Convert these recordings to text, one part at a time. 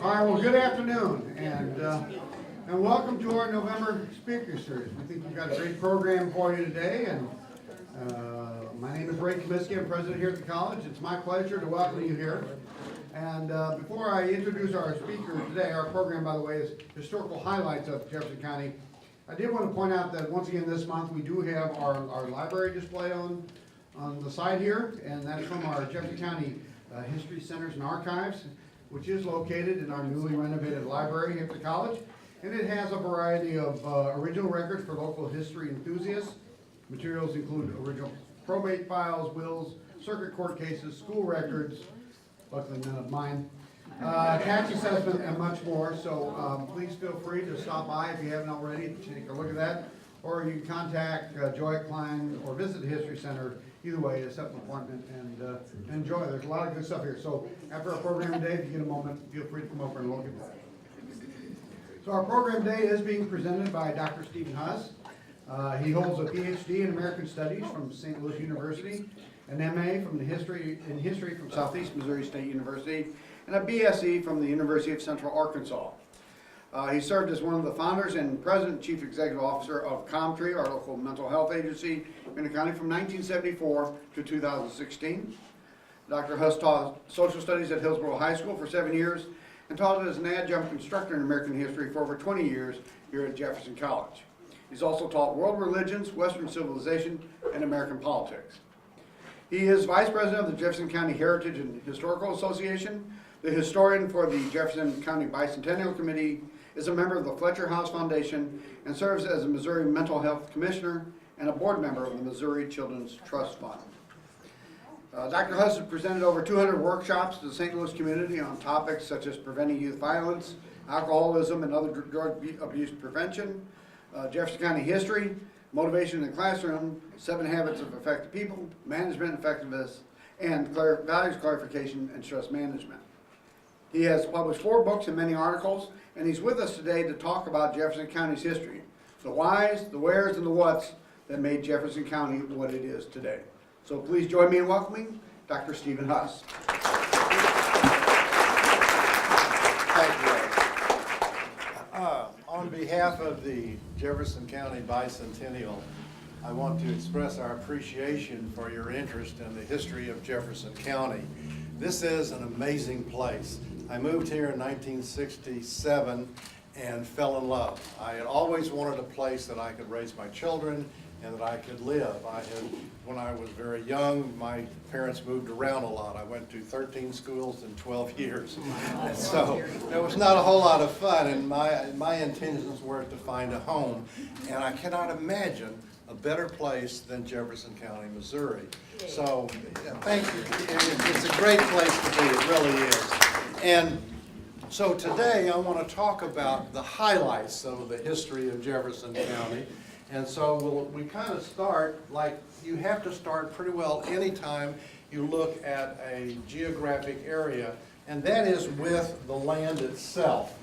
All right, well, good afternoon, and welcome to our November speaker series. We think we've got a great program for you today, and my name is Ray Comiskey. I'm president here at the college. It's my pleasure to welcome you here. And before I introduce our speaker today, our program, by the way, is historical highlights of Jefferson County. I did want to point out that once again this month we do have our library display on the side here, and that's from our Jefferson County History Centers and Archives, which is located in our newly renovated library here at the college. And it has a variety of original records for local history enthusiasts. Materials include original probate files, wills, circuit court cases, school records, luckily none of mine, tax assessment, and much more. So please feel free to stop by if you haven't already to take a look at that. Or you can contact Joy Klein or visit the History Center. Either way, set an appointment and enjoy. There's a lot of good stuff here. So after our program today, if you get a moment, feel free to come over and look at that. So our program today is being presented by Dr. Stephen Huss. He holds a PhD in American Studies from St. Louis University, an MA in history from Southeast Missouri State University, and a BSc from the University of Central Arkansas. He served as one of the founders and president and chief executive officer of ComTree, our local mental health agency in the county, from 1974 to 2016. Dr. Huss taught social studies at Hillsborough High School for 7 years and taught as an adjunct instructor in American history for over 20 years here at Jefferson College. He's also taught world religions, Western civilization, and American politics. He is vice president of the Jefferson County Heritage and Historical Association, the historian for the Jefferson County Bicentennial Committee, is a member of the Fletcher House Foundation, and serves as a Missouri Mental Health Commissioner and a board member of the Missouri Children's Trust Fund. Dr. Huss has presented over 200 workshops to the St. Louis community on topics such as preventing youth violence, alcoholism, and other drug abuse prevention, Jefferson County history, motivation in the classroom, 7 habits of effective people, management effectiveness, and values clarification and stress management. He has published 4 books and many articles, and he's with us today to talk about Jefferson County's history, the whys, the wheres, and the whats that made Jefferson County what it is today. So please join me in welcoming Dr. Stephen Huss. Thank you. On behalf of the Jefferson County Bicentennial, I want to express our appreciation for your interest in the history of Jefferson County. This is an amazing place. I moved here in 1967 and fell in love. I had always wanted a place that I could raise my children and that I could live. When I was very young, my parents moved around a lot. I went to 13 schools in 12 years. And so it was not a whole lot of fun, and my intentions were to find a home. And I cannot imagine a better place than Jefferson County, Missouri. So thank you. It's a great place to be, it really is. And so today I want to talk about the highlights of the history of Jefferson County. And so we kind of start like you have to start pretty well anytime you look at a geographic area, and that is with the land itself.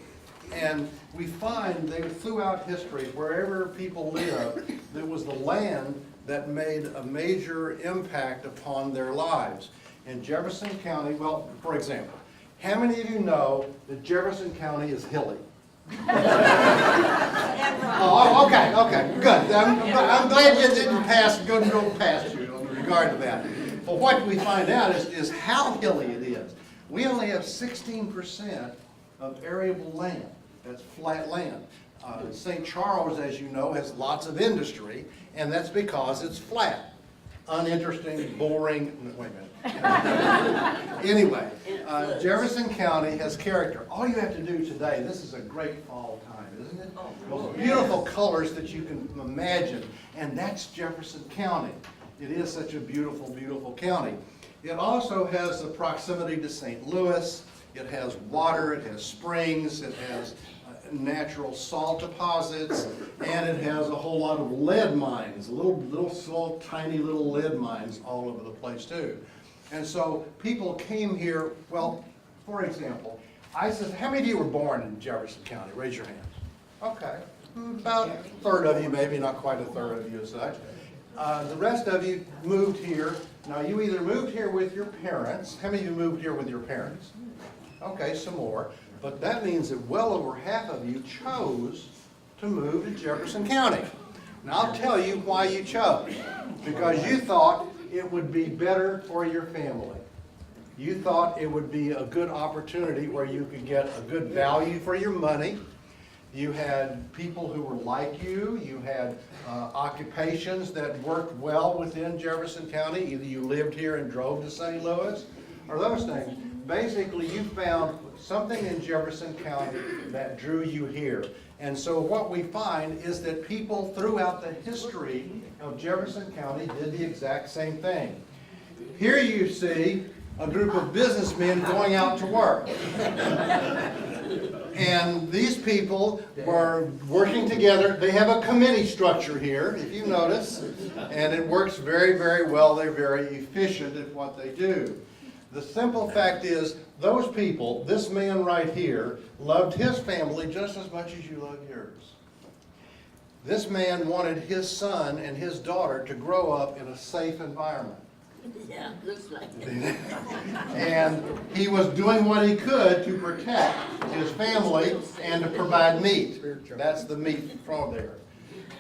And we find that throughout history, wherever people live, there was the land that made a major impact upon their lives. In Jefferson County, well, for example, how many of you know that Jefferson County is hilly? Oh, okay, good. I'm glad you didn't go past you in regard to that. But what we find out is how hilly it is. We only have 16% of arable land. That's flat land. St. Charles, as you know, has lots of industry, and that's because it's flat. Uninteresting, boring, wait a minute. Anyway, Jefferson County has character. All you have to do today, this is a great fall time, isn't it? Those beautiful colors that you can imagine, and that's Jefferson County. It is such a beautiful, beautiful county. It also has the proximity to St. Louis. It has water, it has springs, it has natural salt deposits, and it has a whole lot of lead mines, little small, tiny little lead mines all over the place too. And so people came here, well, for example, I said, how many of you were born in Jefferson County? Raise your hands. Okay, about a third of you, maybe not quite a third of you as such. The rest of you moved here. Now you either moved here with your parents. How many of you moved here with your parents? Okay, some more. But that means that well over half of you chose to move to Jefferson County. And I'll tell you why you chose. Because you thought it would be better for your family. You thought it would be a good opportunity where you could get a good value for your money. You had people who were like you. You had occupations that worked well within Jefferson County. Either you lived here and drove to St. Louis or those things. Basically, you found something in Jefferson County that drew you here. And so what we find is that people throughout the history of Jefferson County did the exact same thing. Here you see a group of businessmen going out to work. And these people were working together. They have a committee structure here, if you notice, and it works very, very well. They're very efficient at what they do. The simple fact is, those people, this man right here, loved his family just as much as you love yours. This man wanted his son and his daughter to grow up in a safe environment. Yeah, looks like it. And he was doing what he could to protect his family and to provide meat. That's the meat from there.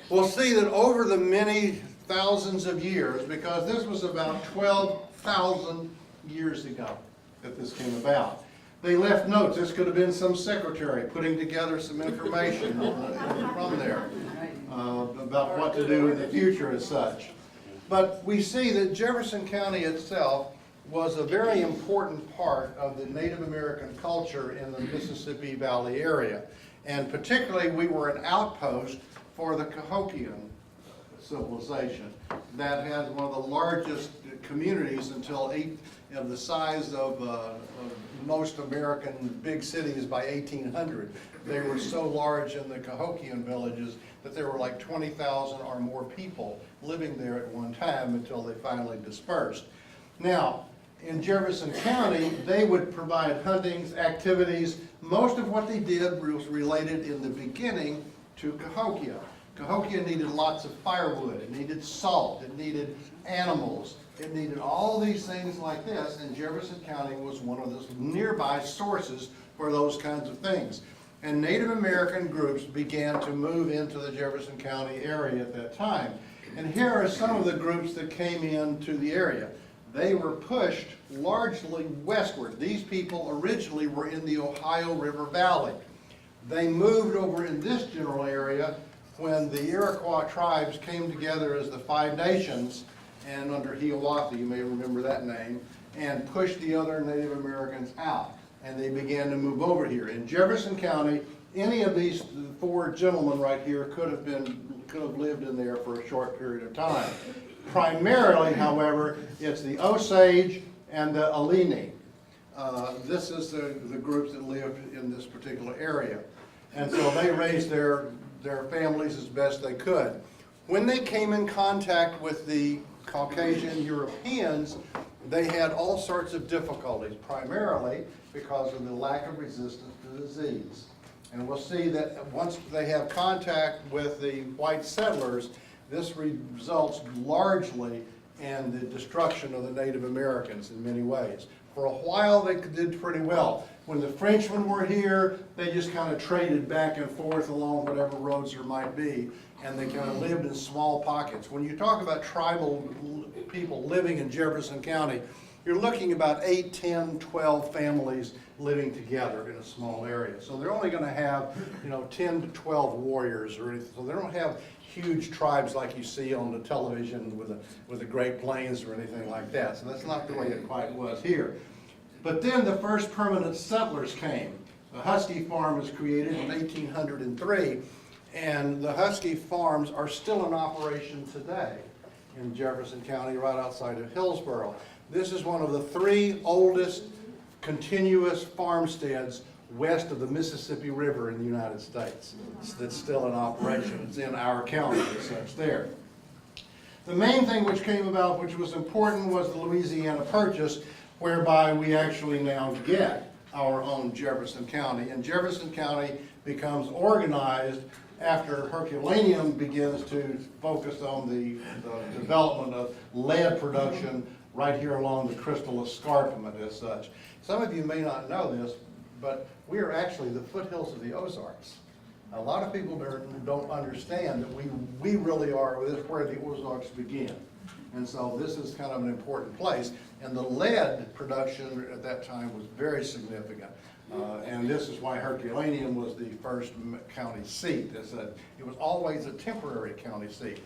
We'll see that over the many thousands of years, because this was about 12,000 years ago that this came about, they left notes. This could have been some secretary putting together some information from there about what to do in the future as such. But we see that Jefferson County itself was a very important part of the Native American culture in the Mississippi Valley area. And particularly, we were an outpost for the Cahokian civilization that has one of the largest communities until of the size of most American big cities by 1800. They were so large in the Cahokian villages that there were like 20,000 or more people living there at one time until they finally dispersed. Now, in Jefferson County, they would provide huntings, activities. Most of what they did was related in the beginning to Cahokia. Cahokia needed lots of firewood, it needed salt, it needed animals, it needed all these things like this, and Jefferson County was one of those nearby sources for those kinds of things. And Native American groups began to move into the Jefferson County area at that time. And here are some of the groups that came into the area. They were pushed largely westward. These people originally were in the Ohio River Valley. They moved over in this general area when the Iroquois tribes came together as the Five Nations, and under Hiawatha, you may remember that name, and pushed the other Native Americans out. And they began to move over here. In Jefferson County, any of these four gentlemen right here could have lived in there for a short period of time. Primarily, however, it's the Osage and the Alini. This is the groups that lived in this particular area. And so they raised their families as best they could. When they came in contact with the Caucasian Europeans, they had all sorts of difficulties, primarily because of the lack of resistance to disease. And we'll see that once they have contact with the white settlers, this results largely in the destruction of the Native Americans in many ways. For a while they did pretty well. When the Frenchmen were here, they just kind of traded back and forth along whatever roads there might be, and they kind of lived in small pockets. When you talk about tribal people living in Jefferson County, you're looking about 8, 10, 12 families living together in a small area. So they're only going to have, 10 to 12 warriors or anything. So they don't have huge tribes like you see on the television with the Great Plains or anything like that. So that's not the way it quite was here. But then the first permanent settlers came. The Husky Farm was created in 1803, and the Husky Farms are still in operation today in Jefferson County, right outside of Hillsboro. This is one of the 3 oldest continuous farmsteads west of the Mississippi River in the United States. That's still in operation. It's in our county as such there. The main thing which came about, which was important, was the Louisiana Purchase, whereby we actually now get our own Jefferson County. And Jefferson County becomes organized after Herculaneum begins to focus on the development of lead production right here along the Crystal Escarpment as such. Some of you may not know this, but we are actually the foothills of the Ozarks. A lot of people don't understand that we really are where the Ozarks begin. And so this is kind of an important place. And the lead production at that time was very significant. And this is why Herculaneum was the first county seat. It was always a temporary county seat.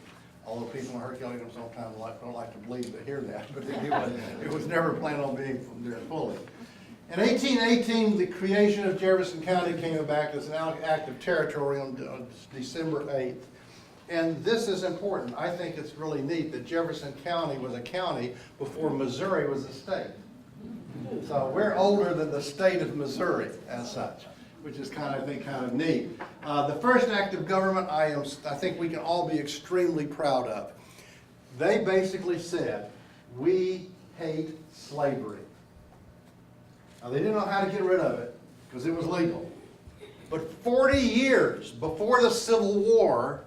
Although people in Herculaneum sometimes don't like to believe to hear that, but it was never planned on being from there fully. In 1818, the creation of Jefferson County came about as an active territory on December 8th. And this is important. I think it's really neat that Jefferson County was a county before Missouri was a state. So we're older than the state of Missouri as such, which is kind of neat. The first act of government I think we can all be extremely proud of. They basically said, we hate slavery. Now they didn't know how to get rid of it because it was legal. But 40 years before the Civil War,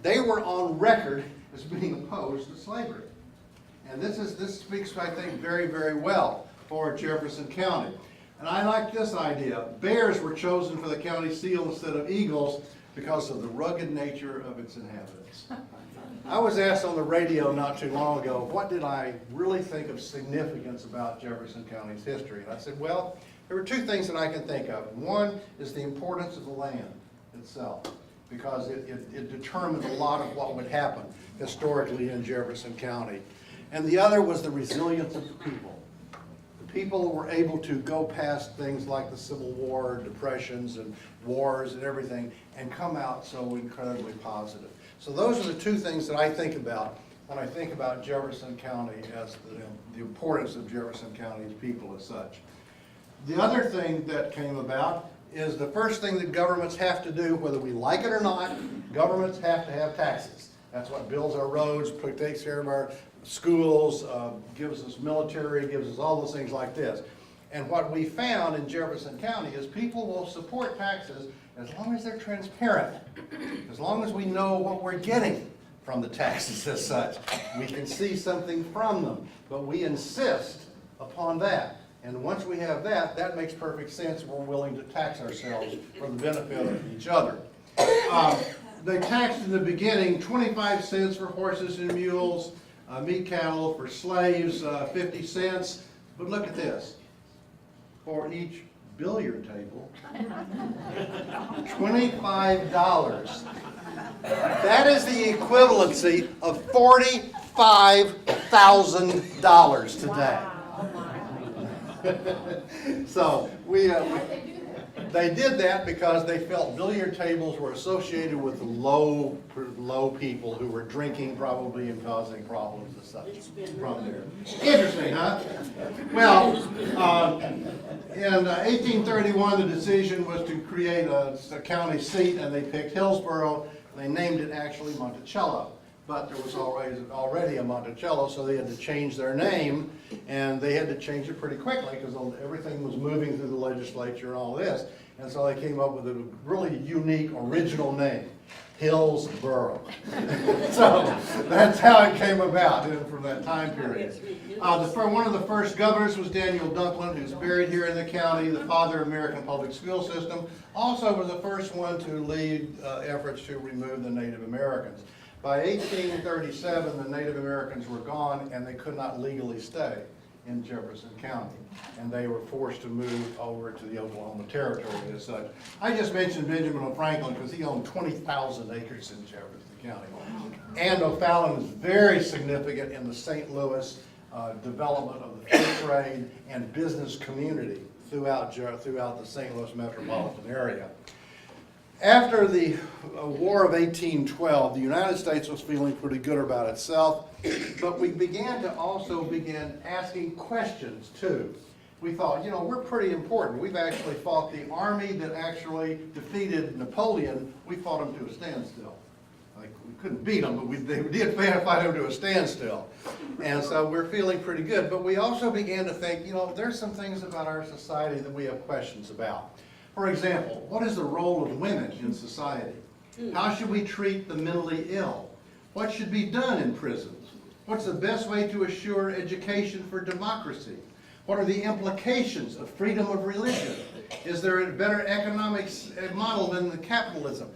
they were on record as being opposed to slavery. And this speaks, I think, very, very well for Jefferson County. And I like this idea. Bears were chosen for the county seal instead of eagles because of the rugged nature of its inhabitants. I was asked on the radio not too long ago, what did I really think of significance about Jefferson County's history? And I said, well, there were two things that I can think of. One is the importance of the land itself, because it determined a lot of what would happen historically in Jefferson County. And the other was the resilience of the people. The people were able to go past things like the Civil War, depressions and wars and everything, and come out so incredibly positive. So those are the two things that I think about when I think about Jefferson County as the importance of Jefferson County's people as such. The other thing that came about is the first thing that governments have to do, whether we like it or not, governments have to have taxes. That's what builds our roads, takes care of our schools, gives us military, gives us all those things like this. And what we found in Jefferson County is people will support taxes as long as they're transparent, as long as we know what we're getting from the taxes as such. We can see something from them, but we insist upon that. And once we have that, that makes perfect sense. We're willing to tax ourselves for the benefit of each other. They taxed in the beginning 25 cents for horses and mules, meat cattle for slaves, 50 cents. But look at this. For each billiard table, $25. That is the equivalency of $45,000 today. So they did that because they felt billiard tables were associated with low people who were drinking probably and causing problems and such from there. Interesting, huh? Well, in 1831 the decision was to create a county seat, and they picked Hillsborough. They named it actually Monticello. But there was already a Monticello, so they had to change their name, and they had to change it pretty quickly because everything was moving through the legislature and all this. And so they came up with a really unique, original name, Hillsborough. So that's how it came about from that time period. One of the first governors was Daniel Dunklin, who's buried here in the county, the father of American public school system. Also was the first one to lead efforts to remove the Native Americans. By 1837, the Native Americans were gone, and they could not legally stay in Jefferson County, and they were forced to move over to the Oklahoma Territory as such. I just mentioned Benjamin Franklin because he owned 20,000 acres in Jefferson County. And O'Fallon is very significant in the St. Louis development of the fur trade and business community throughout the St. Louis metropolitan area. After the War of 1812, the United States was feeling pretty good about itself, but we began to asking questions too. We thought, we're pretty important. We've actually fought the army that actually defeated Napoleon. We fought him to a standstill. Like, we couldn't beat them, but they did fight him to a standstill. And so we're feeling pretty good. But we also began to think, there's some things about our society that we have questions about. For example, what is the role of women in society? How should we treat the mentally ill? What should be done in prisons? What's the best way to assure education for democracy? What are the implications of freedom of religion? Is there a better economic model than the capitalism?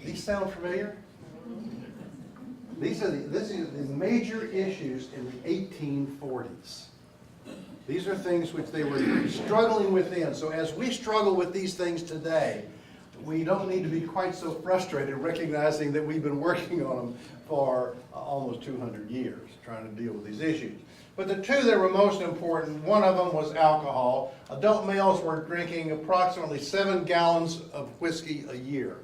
These sound familiar? These are the major issues in the 1840s. These are things which they were struggling within. So as we struggle with these things today, we don't need to be quite so frustrated recognizing that we've been working on them for almost 200 years, trying to deal with these issues. But the two that were most important, one of them was alcohol. Adult males were drinking approximately 7 gallons of whiskey a year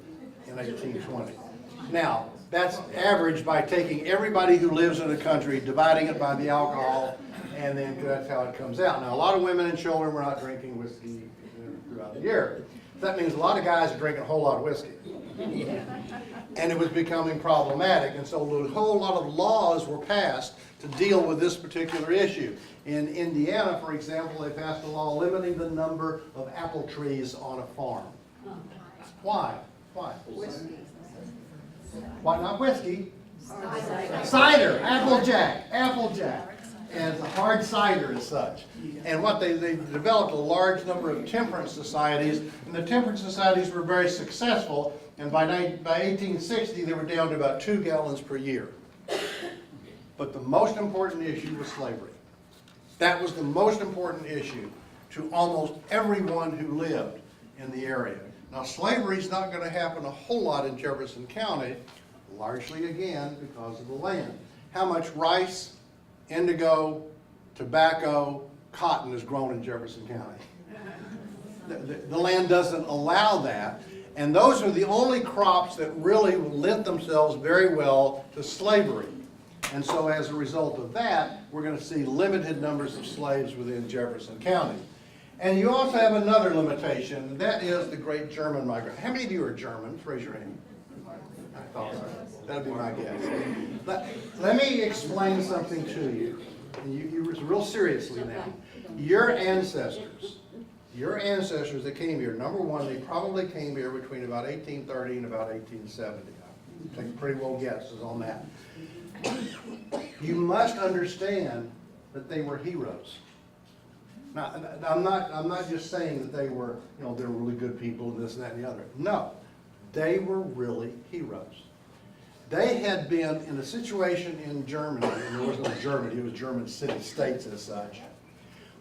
in 1820. Now, that's averaged by taking everybody who lives in the country, dividing it by the alcohol, and then that's how it comes out. Now, a lot of women and children were not drinking whiskey throughout the year. That means a lot of guys are drinking a whole lot of whiskey. And it was becoming problematic, and so a whole lot of laws were passed to deal with this particular issue. In Indiana, for example, they passed a law limiting the number of apple trees on a farm. Why? Why? Why not whiskey? Cider, Applejack. And it's a hard cider as such. And what they developed a large number of temperance societies, and the temperance societies were very successful, and by 1860 they were down to about 2 gallons per year. But the most important issue was slavery. That was the most important issue to almost everyone who lived in the area. Now, slavery is not going to happen a whole lot in Jefferson County, largely again because of the land. How much rice, indigo, tobacco, cotton is grown in Jefferson County? The land doesn't allow that, and those are the only crops that really lent themselves very well to slavery. And so as a result of that, we're going to see limited numbers of slaves within Jefferson County. And you also have another limitation, and that is the great German migration. How many of you are Germans? Raise your hand. I thought so. That'd be my guess. Let me explain something to you. You real seriously now. Your ancestors that came here, number one, they probably came here between about 1830 and about 1870. I take pretty well guesses on that. You must understand that they were heroes. Now, I'm not just saying that they were, they're really good people and this and that and the other. No, they were really heroes. They had been in a situation in Germany, and there was no Germany, it was German city-states as such,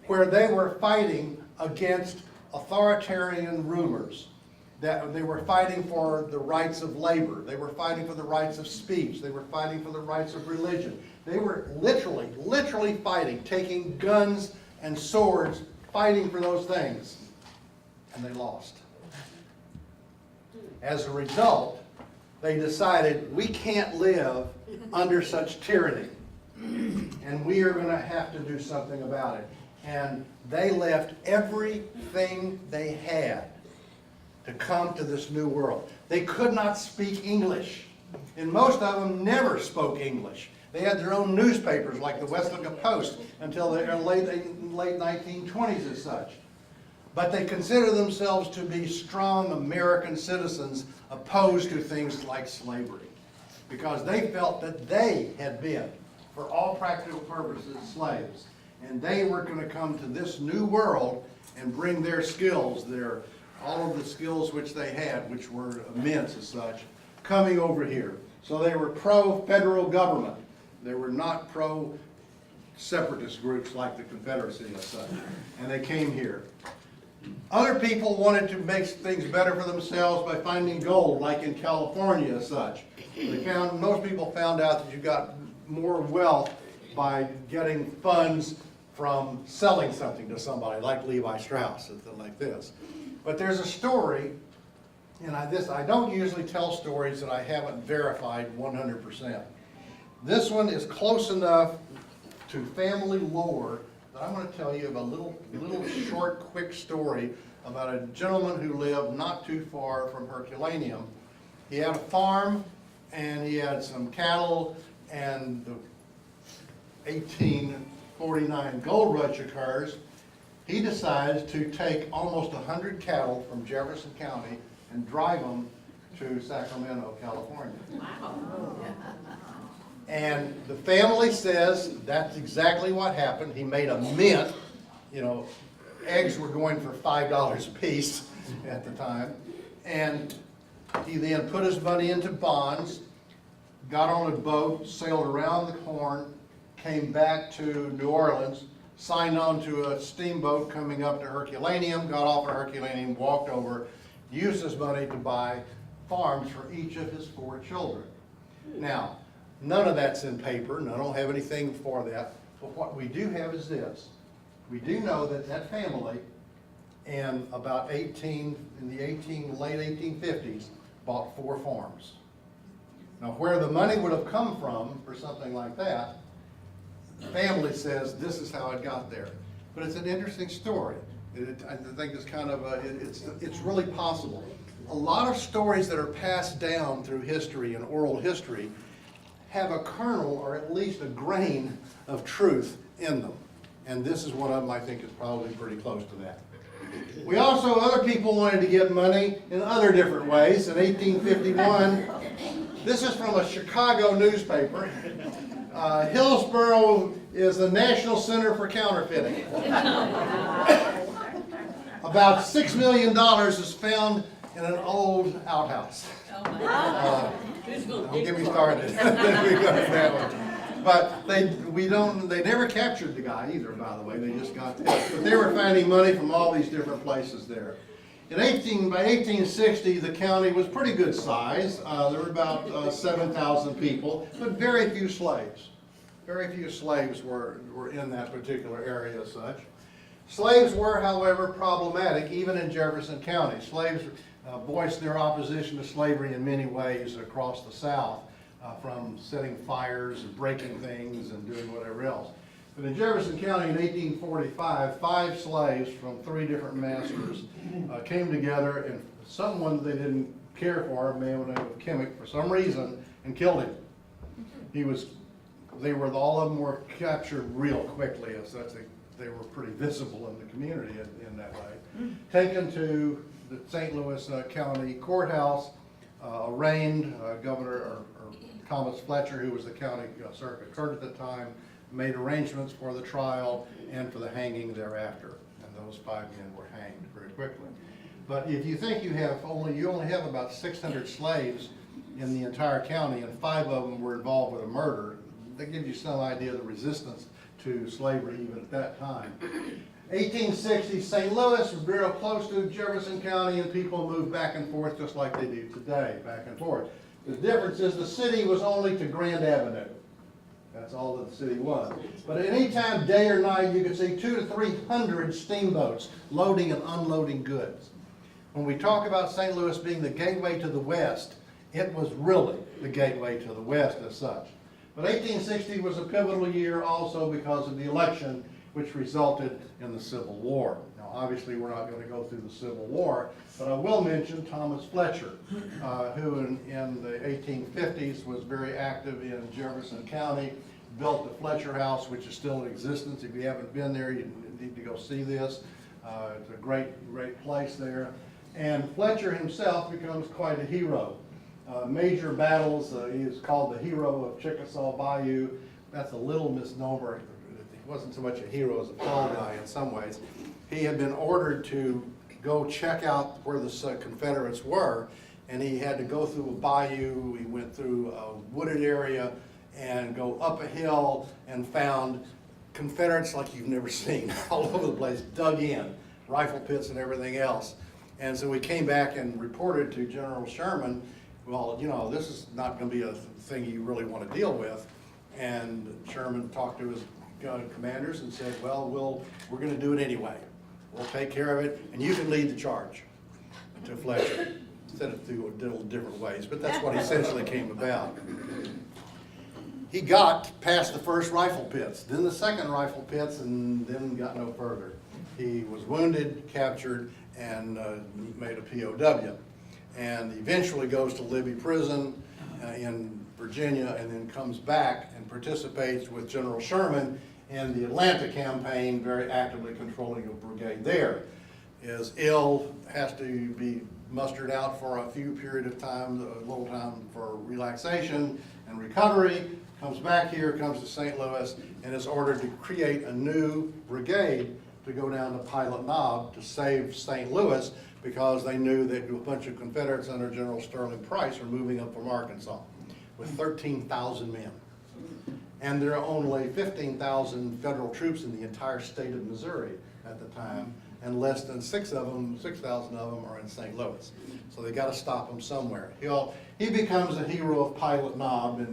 where they were fighting against authoritarian rulers. That they were fighting for the rights of labor. They were fighting for the rights of speech. They were fighting for the rights of religion. They were literally fighting, taking guns and swords, fighting for those things. And they lost. As a result, they decided we can't live under such tyranny. And we are going to have to do something about it. And they left everything they had to come to this new world. They could not speak English, and most of them never spoke English. They had their own newspapers like the Westlaco Post until the late 1920s as such. But they consider themselves to be strong American citizens opposed to things like slavery, because they felt that they had been, for all practical purposes, slaves. And they were going to come to this new world and bring their skills, all of the skills which they had, which were immense as such, coming over here. So they were pro-federal government. They were not pro-separatist groups like the Confederacy as such. And they came here. Other people wanted to make things better for themselves by finding gold, like in California as such. Most people found out that you got more wealth by getting funds from selling something to somebody, like Levi Strauss, something like this. But there's a story, and I don't usually tell stories that I haven't verified 100%. This one is close enough to family lore that I'm going to tell you of a little short, quick story about a gentleman who lived not too far from Herculaneum. He had a farm, and he had some cattle, and the 1849 gold rush occurs. He decides to take almost 100 cattle from Jefferson County and drive them to Sacramento, California. And the family says that's exactly what happened. He made a mint you know, eggs were going for $5 a piece at the time. And he then put his money into bonds, got on a boat, sailed around the Horn, came back to New Orleans, signed on to a steamboat coming up to Herculaneum, got off of Herculaneum, walked over, used his money to buy farms for each of his 4 children. Now, none of that's in paper, and I don't have anything for that, but what we do have is this. We do know that that family in about late 1850s bought 4 farms. Now, where the money would have come from for something like that, the family says this is how it got there. But it's an interesting story. I think it's kind of it's really possible. A lot of stories that are passed down through history and oral history have a kernel or at least a grain of truth in them. And this is one of them I think is probably pretty close to that. We also, other people wanted to get money in other different ways. In 1851, this is from a Chicago newspaper. Hillsborough is the National Center for Counterfeiting. About $6 million is found in an old outhouse. Don't get me started. But they never captured the guy either, by the way. They just got that. But they were finding money from all these different places there. By 1860, the county was pretty good size. There were about 7,000 people, but very few slaves. Very few slaves were in that particular area as such. Slaves were, however, problematic even in Jefferson County. Slaves voiced their opposition to slavery in many ways across the South, from setting fires and breaking things and doing whatever else. But in Jefferson County in 1845, 5 slaves from 3 different masters came together, and someone they didn't care for, a man named Kimmick, for some reason, and killed him. All of them were captured real quickly, as such they were pretty visible in the community in that way. Taken to the St. Louis County Courthouse, arraigned. Governor Thomas Fletcher, who was the county circuit clerk at the time, made arrangements for the trial and for the hanging thereafter. And those 5 men were hanged very quickly. But if you think you only have about 600 slaves in the entire county, and 5 of them were involved with a murder, that gives you some idea of the resistance to slavery even at that time. 1860, St. Louis was real close to Jefferson County, and people moved back and forth just like they do today, back and forth. The difference is the city was only to Grand Avenue. That's all that the city was. But at any time, day or night, you could see 200 to 300 steamboats loading and unloading goods. When we talk about St. Louis being the gateway to the West, it was really the gateway to the West as such. But 1860 was a pivotal year also because of the election, which resulted in the Civil War. Now, obviously, we're not going to go through the Civil War, but I will mention Thomas Fletcher, who in the 1850s was very active in Jefferson County, built the Fletcher House, which is still in existence. If you haven't been there, you need to go see this. It's a great place there. And Fletcher himself becomes quite a hero. Major battles, he is called the hero of Chickasaw Bayou. That's a little misnomer. He wasn't so much a hero as a fall guy in some ways. He had been ordered to go check out where the Confederates were, and he had to go through a bayou. He went through a wooded area and go up a hill and found Confederates like you've never seen all over the place, dug in, rifle pits and everything else. And so we came back and reported to General Sherman, well, you know, this is not going to be a thing you really want to deal with. And Sherman talked to his commanders and said, well, we're going to do it anyway. We'll take care of it, and you can lead the charge to Fletcher. Said it through different ways, but that's what essentially came about. He got past the first rifle pits, then the second rifle pits, and then got no further. He was wounded, captured, and made a POW. And eventually goes to Libby Prison in Virginia, and then comes back and participates with General Sherman in the Atlanta campaign, very actively controlling a brigade there. Is ill, has to be mustered out for a little time for relaxation and recovery, comes back here, comes to St. Louis, and is ordered to create a new brigade to go down to Pilot Knob to save St. Louis because they knew that a bunch of Confederates under General Sterling Price were moving up from Arkansas with 13,000 men. And there are only 15,000 federal troops in the entire state of Missouri at the time, and less than 6,000 of them are in St. Louis. So they got to stop him somewhere. He becomes a hero of Pilot Knob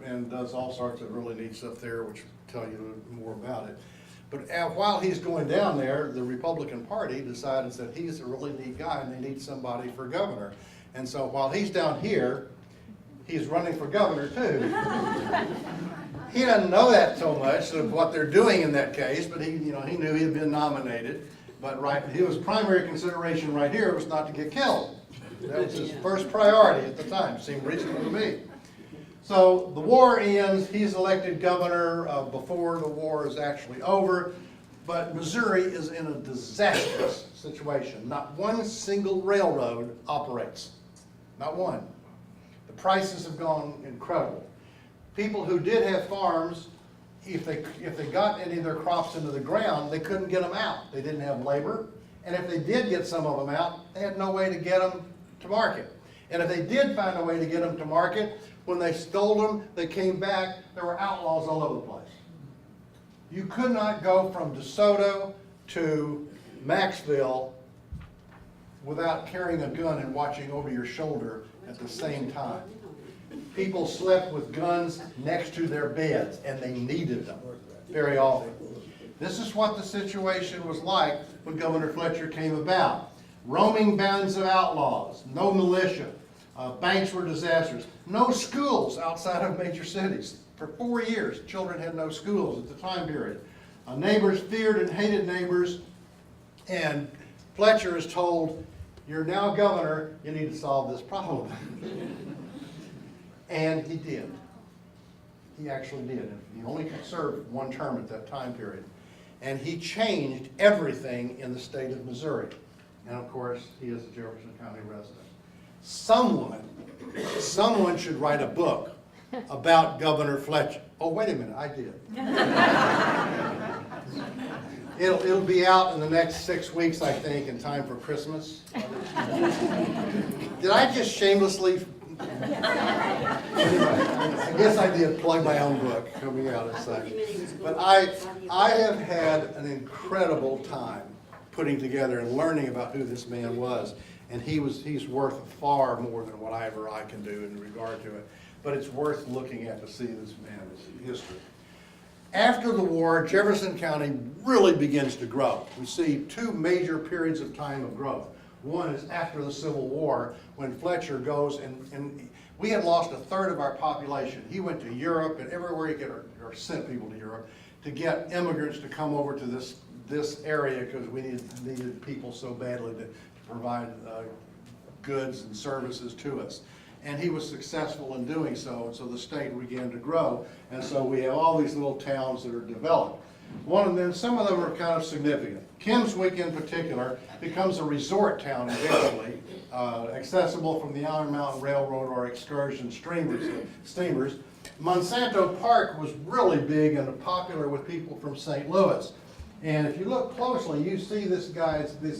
and does all sorts of really neat stuff there, which will tell you more about it. But while he's going down there, the Republican Party decides that he's a really neat guy and they need somebody for governor. And so while he's down here, he's running for governor too. He doesn't know that so much of what they're doing in that case, but he knew he had been nominated. But his primary consideration right here was not to get killed. That was his first priority at the time. Seemed reasonable to me. So the war ends. He's elected governor before the war is actually over. But Missouri is in a disastrous situation. Not one single railroad operates. Not one. The prices have gone incredible. People who did have farms, if they got any of their crops into the ground, they couldn't get them out. They didn't have labor. And if they did get some of them out, they had no way to get them to market. And if they did find a way to get them to market, when they stole them, they came back, there were outlaws all over the place. You could not go from DeSoto to Maxville without carrying a gun and watching over your shoulder at the same time. People slept with guns next to their beds, and they needed them very often. This is what the situation was like when Governor Fletcher came about. Roaming bands of outlaws, no militia, banks were disasters, no schools outside of major cities. For 4 years, children had no schools at the time period. Neighbors feared and hated neighbors, and Fletcher is told, "You're now governor, you need to solve this problem." And he did. He actually did. He only served one term at that time period. And he changed everything in the state of Missouri. And of course, he is a Jefferson County resident. Someone should write a book about Governor Fletcher. Oh, wait a minute, I did. It'll be out in the next 6 weeks, I think, in time for Christmas. Did I just shamelessly... I guess I did plug my own book coming out as such. But I have had an incredible time putting together and learning about who this man was. And he's worth far more than whatever I can do in regard to it. But it's worth looking at to see this man's history. After the war, Jefferson County really begins to grow. We see two major periods of time of growth. One is after the Civil War, when Fletcher goes and we had lost a third of our population. He went to Europe, and everywhere he could, or sent people to Europe, to get immigrants to come over to this area because we needed people so badly to provide goods and services to us. And he was successful in doing so, and so the state began to grow. And so we have all these little towns that are developed. One of them, some of them are kind of significant. Kimmswick in particular becomes a resort town eventually, accessible from the Iron Mountain Railroad or excursion steamers. Monsanto Park was really big and popular with people from St. Louis. And if you look closely, you see this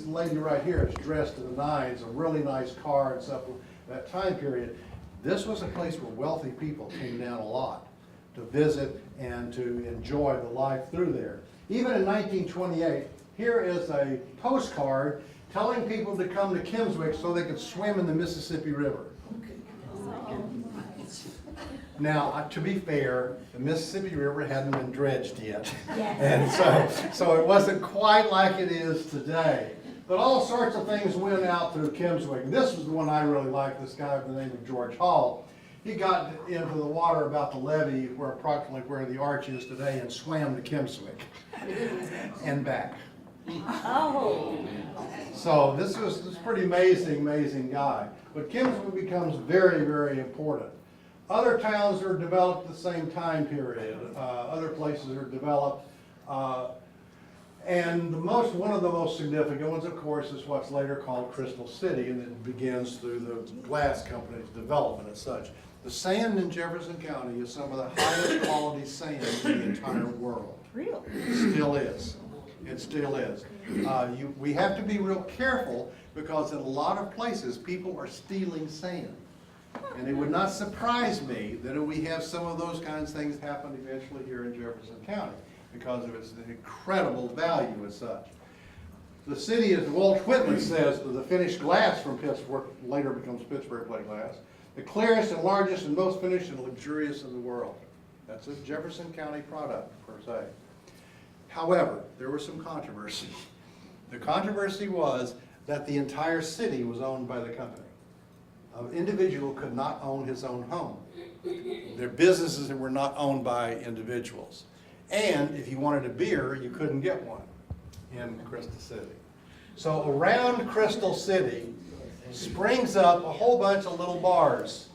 lady right here is dressed to the nines, a really nice car and stuff. That time period, this was a place where wealthy people came down a lot to visit and to enjoy the life through there. Even in 1928, here is a postcard telling people to come to Kimmswick so they could swim in the Mississippi River. Now, to be fair, the Mississippi River hadn't been dredged yet. And so it wasn't quite like it is today. But all sorts of things went out through Kimmswick. This was the one I really liked, this guy by the name of George Hall. He got into the water about the levee, approximately where the arch is today, and swam to Kimmswick and back. Oh. So this was a pretty amazing guy. But Kimmswick becomes very, very important. Other towns are developed at the same time period. Other places are developed. And one of the most significant ones, of course, is what's later called Crystal City, and it begins through the glass company's development as such. The sand in Jefferson County is some of the highest quality sand in the entire world. Really? Still is. It still is. We have to be real careful because in a lot of places, people are stealing sand. And it would not surprise me that we have some of those kinds of things happen eventually here in Jefferson County because of its incredible value as such. The city, as Walt Whitman says, the finished glass from Pittsburgh later becomes Pittsburgh plate glass, the clearest and largest and most finished and luxurious in the world. That's a Jefferson County product per se. However, there was some controversy. The controversy was that the entire city was owned by the company. An individual could not own his own home. Their businesses were not owned by individuals. And if you wanted a beer, you couldn't get one in Crystal City. So around Crystal City springs up a whole bunch of little bars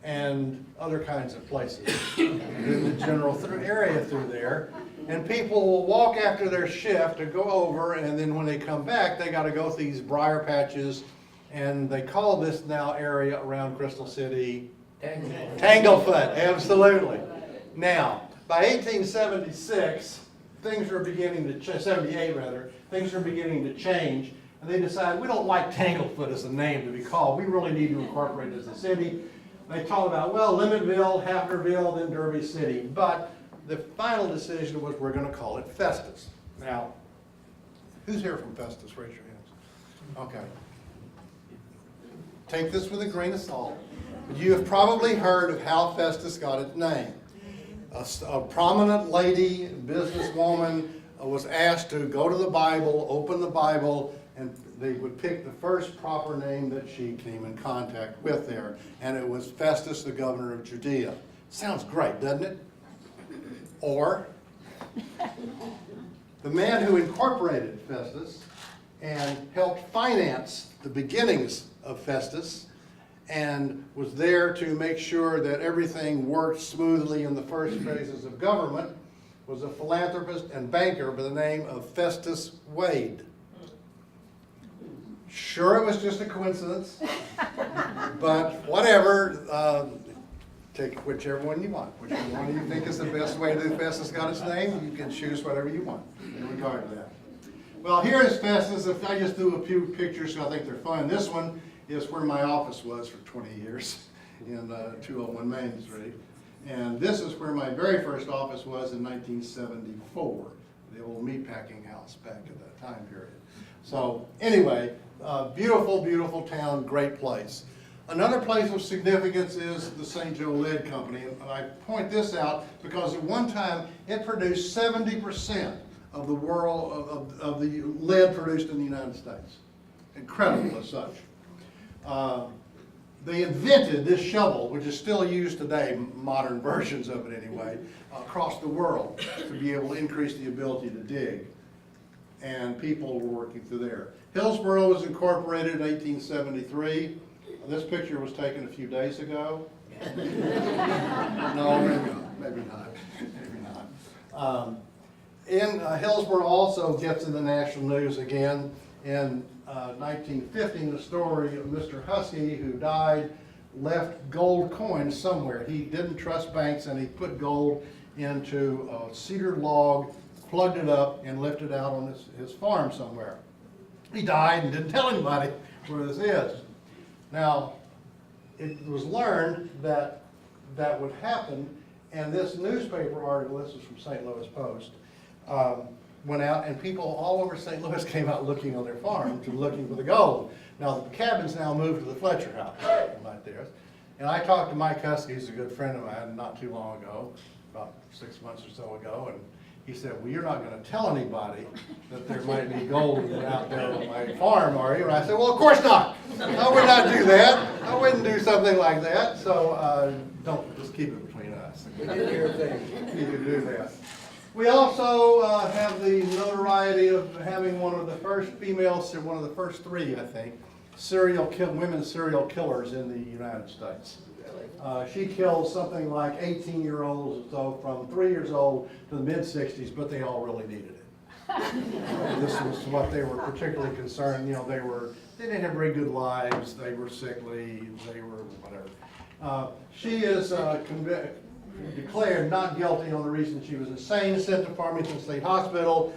and other kinds of places in the general area through there. And people will walk after their shift to go over, and then when they come back, they got to go through these briar patches, and they call this now area around Crystal City Tanglefoot, absolutely. Now, by 1876, things are beginning to 78 rather, things are beginning to change, and they decide we don't like Tanglefoot as a name to be called. We really need to incorporate it as a city. They talk about, well, Lemontville, Hafnerville, then Derby City, but the final decision was we're going to call it Festus. Now, who's here from Festus? Raise your hands. Okay. Take this with a grain of salt. You have probably heard of how Festus got its name. A prominent lady, businesswoman, was asked to go to the Bible, open the Bible, and they would pick the first proper name that she came in contact with there. And it was Festus, the governor of Judea. Sounds great, doesn't it? Or the man who incorporated Festus and helped finance the beginnings of Festus and was there to make sure that everything worked smoothly in the first phases of government was a philanthropist and banker by the name of Festus Wade. Sure, it was just a coincidence, but whatever. Take whichever one you want. Whichever one you think is the best way that Festus got its name, you can choose whatever you want in regard to that. Well, here is Festus. If I just do a few pictures, so I think they're fun. This one is where my office was for 20 years in 201 Main Street. And this is where my very first office was in 1974, the old meatpacking house back at that time period. So anyway, beautiful, beautiful town, great place. Another place of significance is the St. Joe Lead Company. And I point this out because at one time it produced 70% of the world of the lead produced in the United States. Incredible as such. They invented this shovel, which is still used today, modern versions of it anyway, across the world to be able to increase the ability to dig. And people were working through there. Hillsborough was incorporated in 1873. This picture was taken a few days ago. No, maybe not. Maybe not. Hillsborough also gets in the national news again. In 1950, the story of Mr. Huss, who died, left gold coins somewhere. He didn't trust banks, and he put gold into a cedar log, plugged it up, and left it out on his farm somewhere. He died and didn't tell anybody where this is. Now, it was learned that that would happen, and this newspaper article, this was from St. Louis Post, went out, and people all over St. Louis came out looking on their farm to looking for the gold. Now, the cabin's now moved to the Fletcher house, right there. And I talked to Mike Huss, he's a good friend of mine, not too long ago, about 6 months or so ago, and he said, well, you're not going to tell anybody that there might be gold out there on my farm, are you? And I said, well, of course not. I would not do that. I wouldn't do something like that. So don't, just keep it between us. We did your thing. You can do that. We also have the notoriety of having one of the first females, one of the first three, I think, women serial killers in the United States. She killed something like 18-year-olds or so from 3 years old to the mid-60s, but they all really needed it. This was what they were particularly concerned. You know, they didn't have very good lives. They were sickly. They were whatever. She is declared not guilty on the reason she was insane, sent to Farmington State Hospital,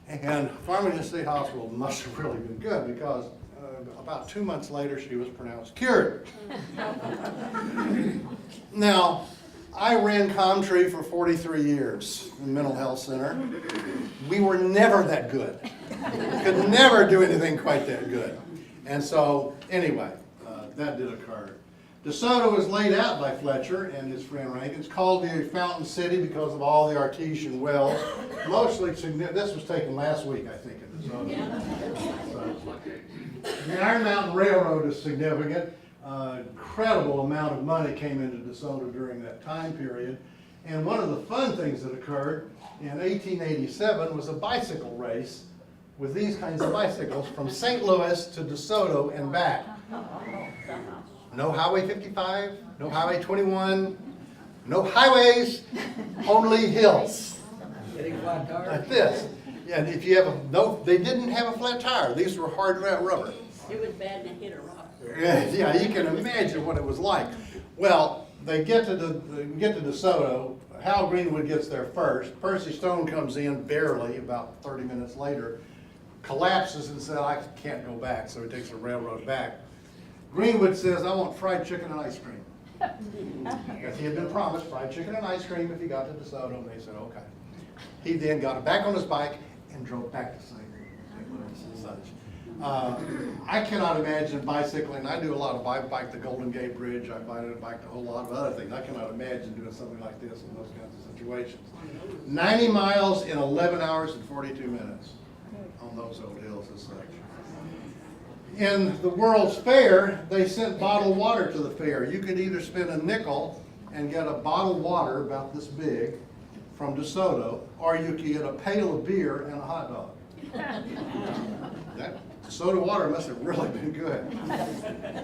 And Farmington State Hospital must have really been good because about 2 months later she was pronounced cured. Now, I ran ComTree for 43 years in mental health center. We were never that good. Could never do anything quite that good. And so, anyway, that did occur. DeSoto was laid out by Fletcher and his friend Rankin. It's called the Fountain City because of all the artesian wells. Mostly, this was taken last week, I think, in DeSoto. The Iron Mountain Railroad is significant. Incredible amount of money came into DeSoto during that time period. And one of the fun things that occurred in 1887 was a bicycle race with these kinds of bicycles from St. Louis to DeSoto and back. No Highway 55, no Highway 21, no highways, only hills. Like this. Yeah, and if you have they didn't have a flat tire. These were hard rubber. It was bad to hit a rock. Yeah, you can imagine what it was like. Well, they get to DeSoto. Hal Greenwood gets there first. Percy Stone comes in barely about 30 minutes later, collapses and says, I can't go back, so he takes the railroad back. Greenwood says, I want fried chicken and ice cream. Because he had been promised fried chicken and ice cream if he got to DeSoto, and they said, okay. He then got back on his bike and drove back to St. Louis and such. I cannot imagine bicycling. I do a lot of bike the Golden Gate Bridge. I biked a whole lot of other things. I cannot imagine doing something like this in those kinds of situations. 90 miles in 11 hours and 42 minutes on those old hills and such. In the World's Fair, they sent bottled water to the fair. You could either spend a nickel and get a bottled water about this big from DeSoto, or you could get a pail of beer and a hot dog. That DeSoto water must have really been good.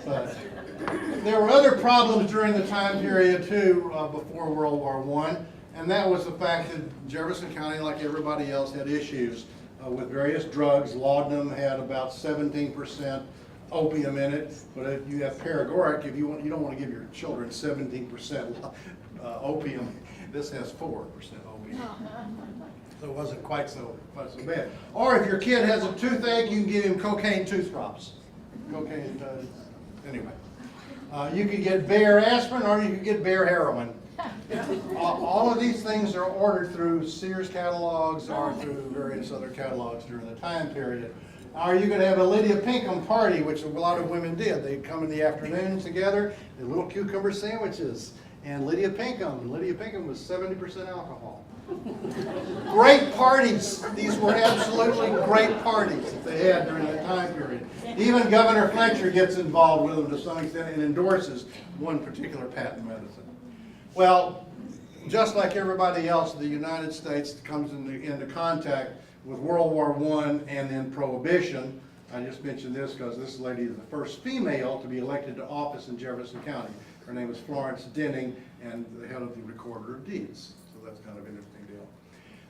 But there were other problems during the time period too, before World War I, and that was the fact that Jefferson County, like everybody else, had issues with various drugs. Laudanum had about 17% opium in it, but if you have paregoric, you don't want to give your children 17% opium. This has 4% opium. So it wasn't quite so bad. Or if your kid has a toothache, you can give him cocaine tooth drops. Cocaine, anyway. You could get Bayer aspirin, or you could get Bayer heroin. All of these things are ordered through Sears catalogs or through various other catalogs during the time period. Or you could have a Lydia Pinkham party, which a lot of women did. They'd come in the afternoon together, and little cucumber sandwiches. And Lydia Pinkham was 70% alcohol. Great parties. These were absolutely great parties that they had during that time period. Even Governor Fletcher gets involved with them to some extent and endorses one particular patent medicine. Well, just like everybody else, the United States comes into contact with World War I and then Prohibition. I just mentioned this because this lady is the first female to be elected to office in Jefferson County. Her name is Florence Denning, and the head of the Recorder of Deeds. So that's kind of an interesting deal.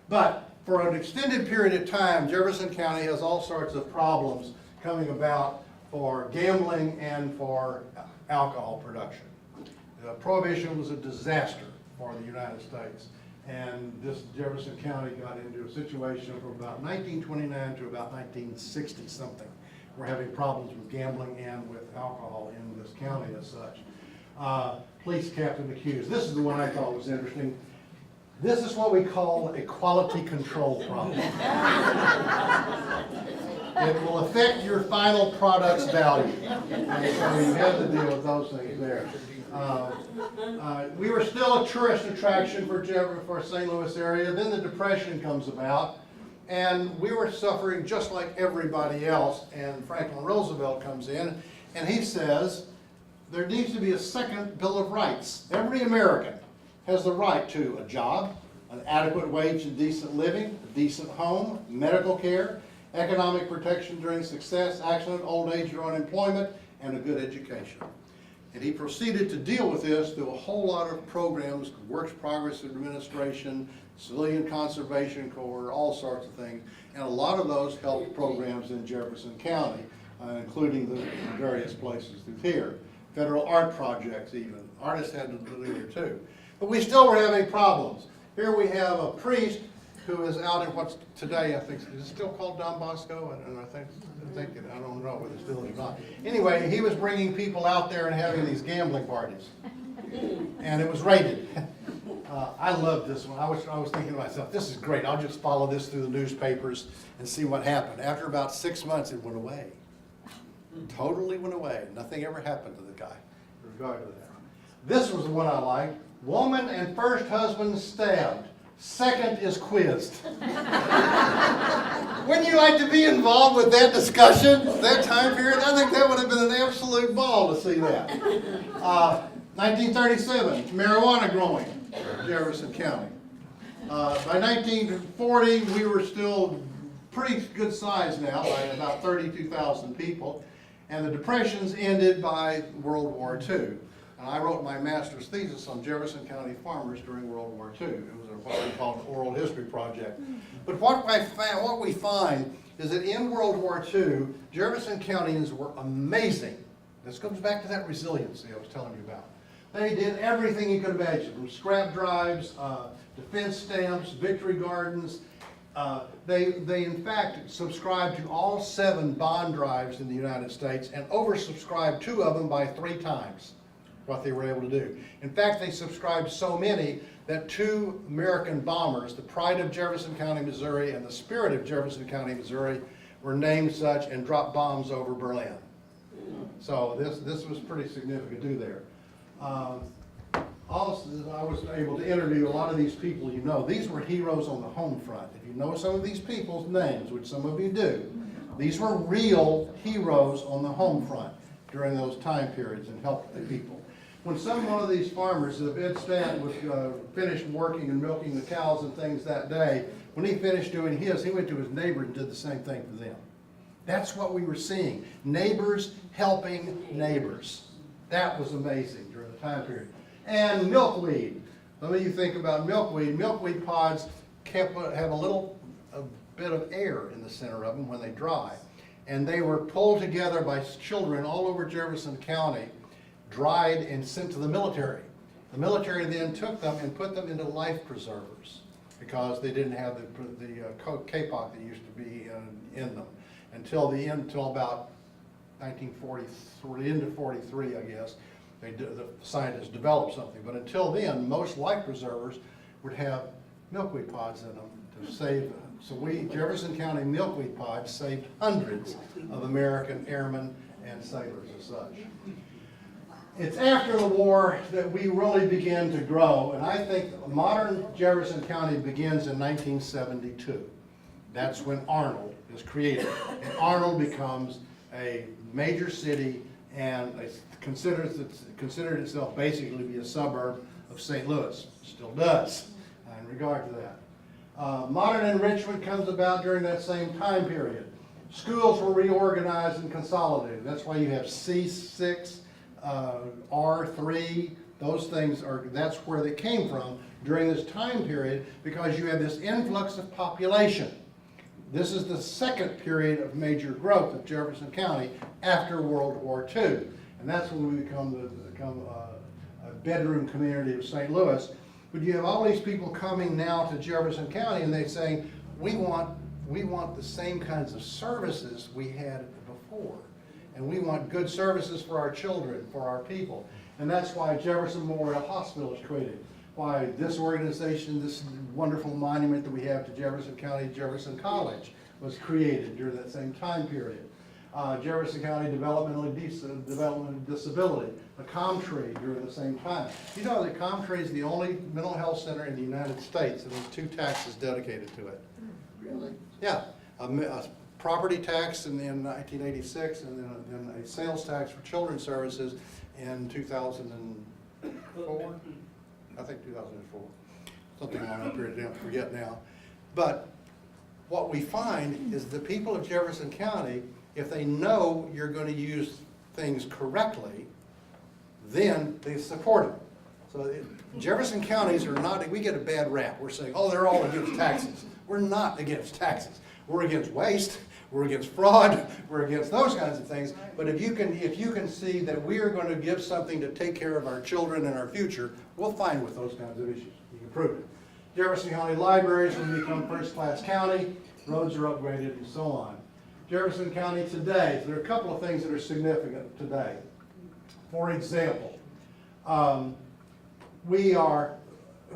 But for an extended period of time, Jefferson County has all sorts of problems coming about for gambling and for alcohol production. Prohibition was a disaster for the United States, and this Jefferson County got into a situation from about 1929 to about 1960 something. We're having problems with gambling and with alcohol in this county as such. Police captain accused. This is the one I thought was interesting. This is what we call a quality control problem. It will affect your final product's value. And so you have to deal with those things there. We were still a tourist attraction for St. Louis area. Then the Depression comes about, and we were suffering just like everybody else. And Franklin Roosevelt comes in, and he says there needs to be a second Bill of Rights. Every American has the right to a job, an adequate wage and decent living, a decent home, medical care, economic protection during success, accident, old age, or unemployment, and a good education. And he proceeded to deal with this through a whole lot of programs, Works Progress Administration, Civilian Conservation Corps, all sorts of things. And a lot of those helped programs in Jefferson County, including the various places through here. Federal art projects even. Artists had to do there too. But we still were having problems. Here we have a priest who is out in what's today, I think, is it still called Don Bosco? And I don't know whether it still is or not. Anyway, he was bringing people out there and having these gambling parties. And it was rated. I loved this one. I was thinking to myself, this is great. I'll just follow this through the newspapers and see what happened. After about 6 months, it went away. Totally went away. Nothing ever happened to the guy in regard to that. This was the one I liked. Woman and first husband stabbed. Second is quizzed. Wouldn't you like to be involved with that discussion, that time period? I think that would have been an absolute ball to see that. 1937, marijuana growing, Jefferson County. By 1940, we were still pretty good size now, by about 32,000 people. And the Depressions ended by World War II. And I wrote my master's thesis on Jefferson County farmers during World War II. It was what we called an oral history project. But what we find is that in World War II, Jefferson Countyans were amazing. This comes back to that resiliency I was telling you about. They did everything you could imagine, from scrap drives, defense stamps, victory gardens. They in fact subscribed to all 7 bond drives in the United States and oversubscribed 2 of them by 3 times what they were able to do. In fact, they subscribed so many that 2 American bombers, the Pride of Jefferson County, Missouri, and the Spirit of Jefferson County, Missouri, were named such and dropped bombs over Berlin. So this was pretty significant to do there. Also, I was able to interview a lot of these people you know. These were heroes on the home front. If you know some of these people's names, which some of you do, these were real heroes on the home front during those time periods and helped the people. When one of these farmers, if Ed Stant was finished working and milking the cows and things that day, when he finished doing his, he went to his neighbor and did the same thing for them. That's what we were seeing. Neighbors helping neighbors. That was amazing during the time period. And milkweed. Some of you think about milkweed. Milkweed pods have a bit of air in the center of them when they dry. And they were pulled together by children all over Jefferson County, dried and sent to the military. The military then took them and put them into life preservers because they didn't have the kapok that used to be in them until about 1940, into 43, I guess. The scientists developed something, but until then, most life preservers would have milkweed pods in them to save. So Jefferson County milkweed pods saved hundreds of American airmen and sailors as such. It's after the war that we really begin to grow, and I think modern Jefferson County begins in 1972. That's when Arnold is created, and Arnold becomes a major city and considers itself basically to be a suburb of St. Louis. Still does in regard to that. Modern enrichment comes about during that same time period. Schools were reorganized and consolidated. That's why you have C6, R3, those things that's where they came from during this time period because you have this influx of population. This is the second period of major growth of Jefferson County after World War II. And that's when we become a bedroom community of St. Louis. But you have all these people coming now to Jefferson County and they're saying, we want the same kinds of services we had before. And we want good services for our children, for our people. And that's why Jefferson Memorial Hospital is created. Why this organization, this wonderful monument that we have to Jefferson County, Jefferson College, was created during that same time period. Jefferson County Developmental Disability, the ComTree during the same time. You know that ComTree is the only mental health center in the United States that has 2 taxes dedicated to it. Really? Yeah. A property tax in 1986 and then a sales tax for children's services in 2004. I think 2004, something along that period, I forget now. But what we find is the people of Jefferson County, if they know you're going to use things correctly, then they support them. So Jefferson counties are not, we get a bad rap. We're saying, oh, they're all against taxes. We're not against taxes. We're against waste. We're against fraud. We're against those kinds of things. But if you can see that we are going to give something to take care of our children and our future, we'll find with those kinds of issues. You can prove it. Jefferson County libraries will become first-class county, roads are upgraded, and so on. Jefferson County today, there are a couple of things that are significant today. For example, we have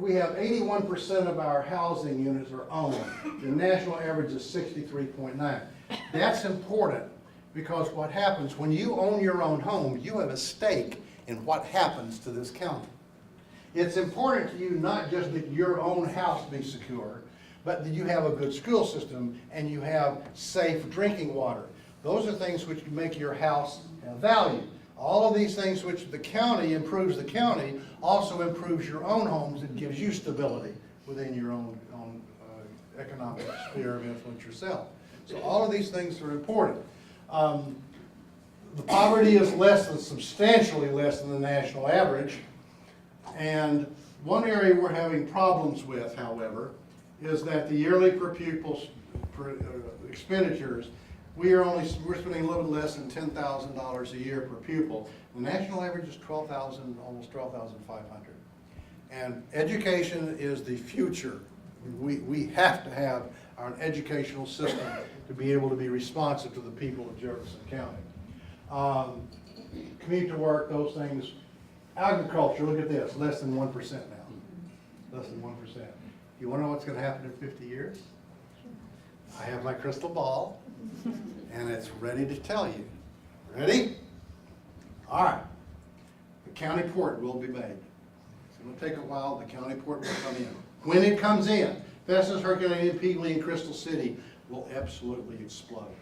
81% of our housing units are owned. The national average is 63.9. That's important because what happens when you own your own home, you have a stake in what happens to this county. It's important to you not just that your own house be secure, but that you have a good school system and you have safe drinking water. Those are things which make your house have value. All of these things which the county improves the county also improves your own homes and gives you stability within your own economic sphere of influence yourself. So all of these things are important. The poverty is substantially less than the national average. And one area we're having problems with, however, is that the yearly per pupil expenditures, we're spending a little bit less than $10,000 a year per pupil. The national average is $12,000, almost $12,500. And education is the future. We have to have our educational system to be able to be responsive to the people of Jefferson County. Commute to work, those things. Agriculture, look at this, less than 1% now. Less than 1%. You want to know what's going to happen in 50 years? I have my crystal ball, and it's ready to tell you. Ready? All right. The county port will be made. It's going to take a while. The county port will come in. When it comes in, Festus, Herculean, Peabody, and Crystal City will absolutely explode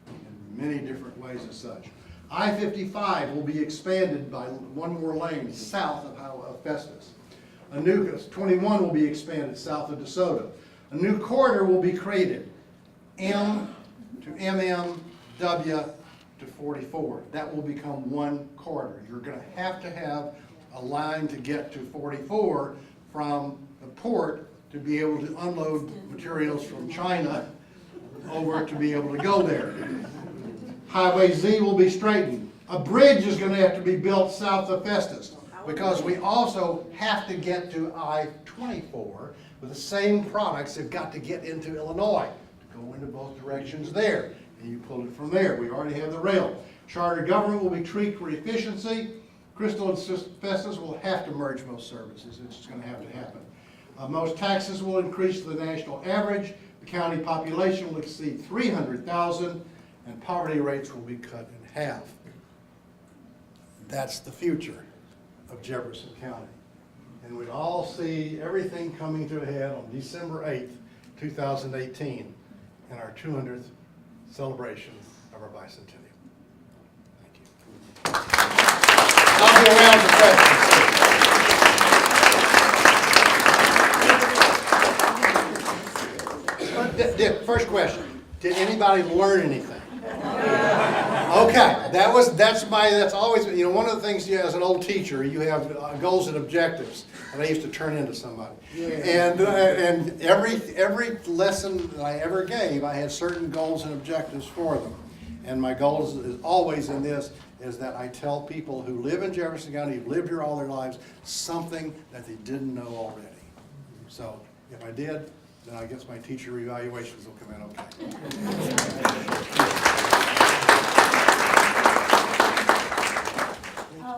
in many different ways as such. I-55 will be expanded by one more lane south of Festus. A new 21 will be expanded south of DeSoto. A new corridor will be created, M to MM, W to 44. That will become one corridor. You're going to have a line to get to 44 from the port to be able to unload materials from China over to be able to go there. Highway Z will be straightened. A bridge is going to have to be built south of Festus because we also have to get to I-24 with the same products that got to get into Illinois to go into both directions there. And you pull it from there. We already have the rail. Charter government will be tweaked for efficiency. Crystal and Festus will have to merge most services. It's just going to happen. Most taxes will increase to the national average. The county population will exceed 300,000. And poverty rates will be cut in half. That's the future of Jefferson County. And we all see everything coming to a head on December 8th, 2018, in our 200th celebration of our bicentennial. Thank you. I'll be around for questions. First question, did anybody learn anything? Okay, that's always, one of the things, as an old teacher, you have goals and objectives, and I used to turn into somebody. Yeah. And every lesson that I ever gave, I had certain goals and objectives for them. And my goals is always in this, is that I tell people who live in Jefferson County, who've lived here all their lives, something that they didn't know already. So if I did, then I guess my teacher evaluations will come in okay.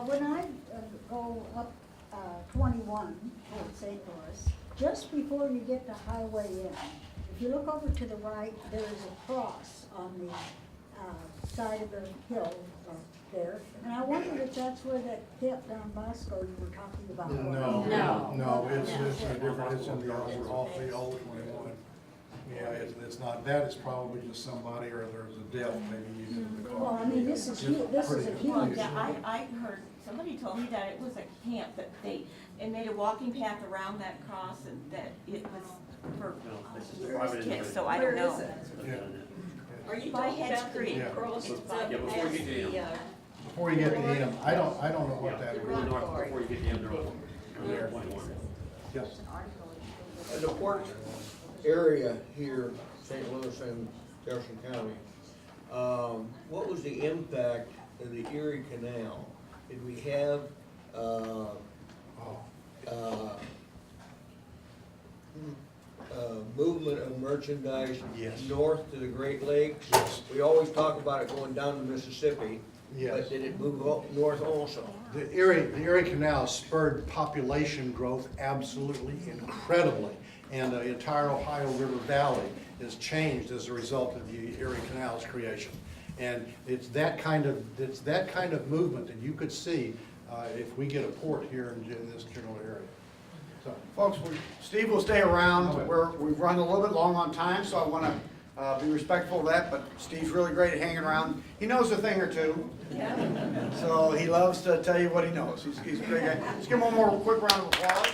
When I go up 21 toward St. Louis, just before you get to Highway N, if you look over to the right, there is a cross on the side of the hill there. And I wondered if that's where that pit down Bosco you were talking about was. No, it's different. It's in the off the old 21. Yeah, it's not that. It's probably just somebody, or there's a death maybe using the car. Well, I mean, this is a huge. Yeah, I heard, somebody told me that it was a camp that they made a walking path around that cross, and that it was for kids, so I don't know. Yeah. Are you By talking Hedge about the Creek. big cross It's that's by- up before you past get to the, Before you get to him, I don't know what that is. Really north before you get to the road. There. 21. Yes. The port area here, St. Louis and Jefferson County, what was the impact of the Erie Canal? Did we have, movement of merchandise Yes. north to the Great Lakes? Yes. We always talk about it going down to Mississippi. Yes. But did it move north also? The Erie Canal spurred population growth absolutely incredibly, and the entire Ohio River Valley is changed as a result of the Erie Canal's creation. And it's that kind of movement that you could see if we get a port here in this general area. So, Folks, Steve will stay around. We've run a little bit long on time, so I want to be respectful of that, but Steve's really great at hanging around. He knows a thing or two. So he loves to tell you what he knows. He's a great guy. Let's give him one more quick round of applause.